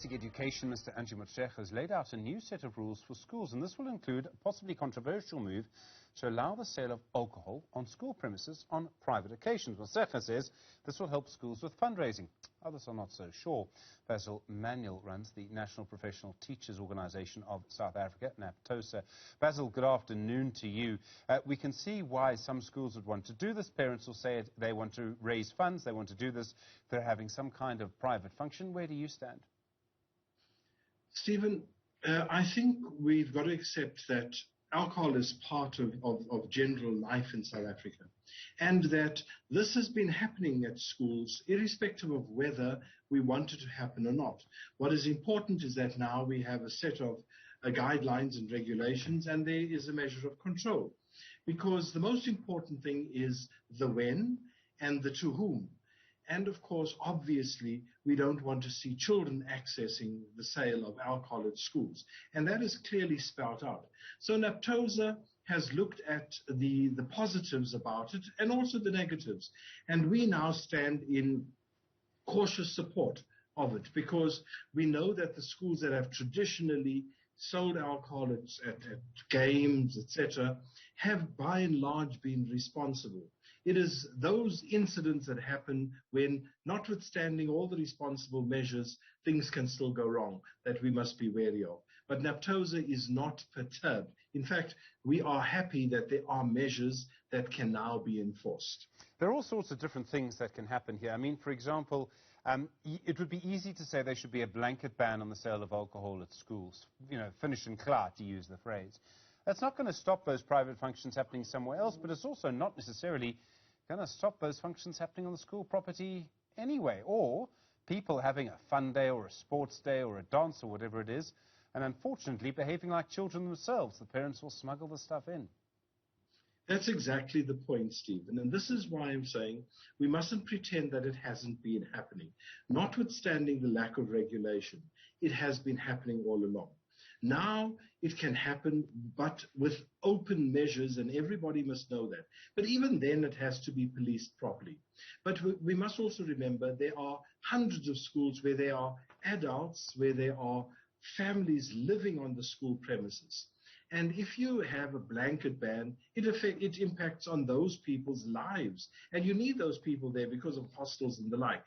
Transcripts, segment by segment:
Education Minister Angie Motshekga has laid out a new set of rules for schools, and this will include a possibly controversial move to allow the sale of alcohol on school premises on private occasions. Motshekga says this will help schools with fundraising. Others are not so sure. Basil Manuel runs the National Professional Teachers Organisation of South Africa, Naptosa. Basil, good afternoon to you. We can see why some schools would want to do this. Parents will say they want to raise funds, they want to do this. They're having some kind of private function. Where do you stand? Stephen, I think we've got to accept that alcohol is part of general life in South Africa, and that this has been happening at schools irrespective of whether we want it to happen or not. What is important is that now we have a set of guidelines and regulations, and there is a measure of control, because the most important thing is the when and the to whom. And of course, obviously, we don't want to see children accessing the sale of alcohol at schools. And that is clearly spelled out. So Naptosa has looked at the positives about it and also the negatives. And we now stand in cautious support of it, because we know that the schools that have traditionally sold alcohol at games, etc., have by and large been responsible. It is those incidents that happen when, notwithstanding all the responsible measures, things can still go wrong that we must be wary of. But Naptosa is not perturbed. In fact, we are happy that there are measures that can now be enforced. There are all sorts of different things that can happen here. I mean, for example, it would be easy to say there should be a blanket ban on the sale of alcohol at schools. You know, finish and klaar, to use the phrase. That's not going to stop those private functions happening somewhere else, but it's also not necessarily going to stop those functions happening on the school property anyway, or people having a fun day or a sports day or a dance or whatever it is, and unfortunately behaving like children themselves. The parents will smuggle the stuff in. That's exactly the point, Stephen, and this is why I'm saying we mustn't pretend that it hasn't been happening. Notwithstanding the lack of regulation, it has been happening all along. Now it can happen, but with open measures, and everybody must know that. But even then, it has to be policed properly. But we must also remember there are hundreds of schools where there are adults, where there are families living on the school premises. And if you have a blanket ban, it impacts on those people's lives. And you need those people there because of hostels and the like.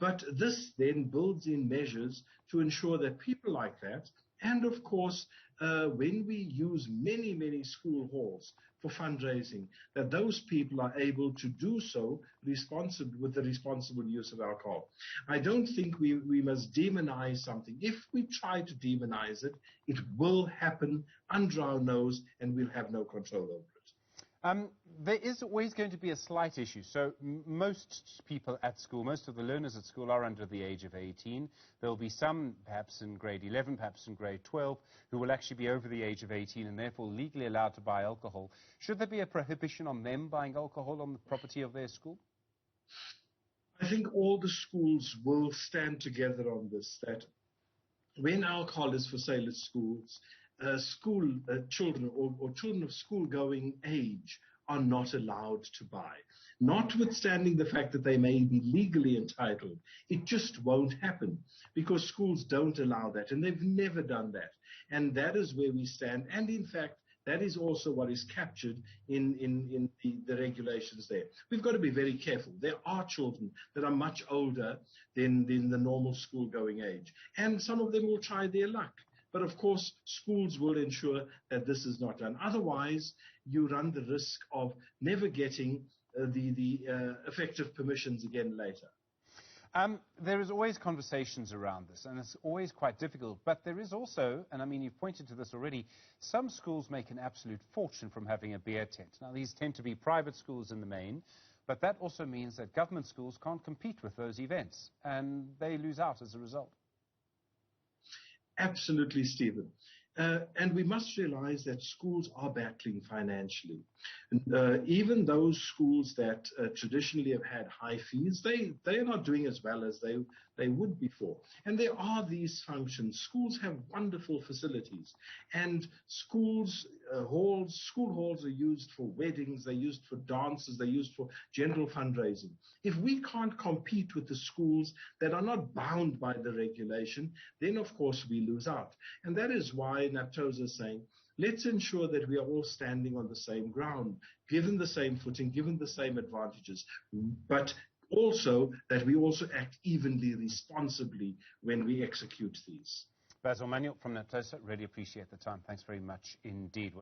But this then builds in measures to ensure that people like that, and of course, when we use many, many school halls for fundraising, that those people are able to do so with the responsible use of alcohol. I don't think we must demonize something. If we try to demonize it, it will happen under our nose, and we'll have no control over it. There is always going to be a slight issue. So most people at school, most of the learners at school are under the age of 18. There will be some, perhaps in grade 11, perhaps in grade 12, who will actually be over the age of 18 and therefore legally allowed to buy alcohol. Should there be a prohibition on them buying alcohol on the property of their school? I think all the schools will stand together on this, that when alcohol is for sale at schools, children or children of school-going age are not allowed to buy. Notwithstanding the fact that they may be legally entitled, it just won't happen because schools don't allow that, and they've never done that. And that is where we stand. And in fact, that is also what is captured in the regulations there. We've got to be very careful. There are children that are much older than the normal school-going age, and some of them will try their luck. But of course, schools will ensure that this is not done. Otherwise, you run the risk of never getting the effective permissions again later. There is always conversations around this, and it's always quite difficult. But there is also, and I mean, you've pointed to this already, some schools make an absolute fortune from having a beer tent. Now, these tend to be private schools in the main, but that also means that government schools can't compete with those events, and they lose out as a result. Absolutely, Stephen. And we must realize that schools are battling financially. Even those schools that traditionally have had high fees, they are not doing as well as they would before. And there are these functions. Schools have wonderful facilities. And school halls are used for weddings, they're used for dances, they're used for general fundraising. If we can't compete with the schools that are not bound by the regulation, then of course we lose out. And that is why Naptosa is saying, let's ensure that we are all standing on the same ground, given the same footing, given the same advantages, but also that we also act evenly, responsibly when we execute these. Basil Manuel from Naptosa, really appreciate the time. Thanks very much indeed.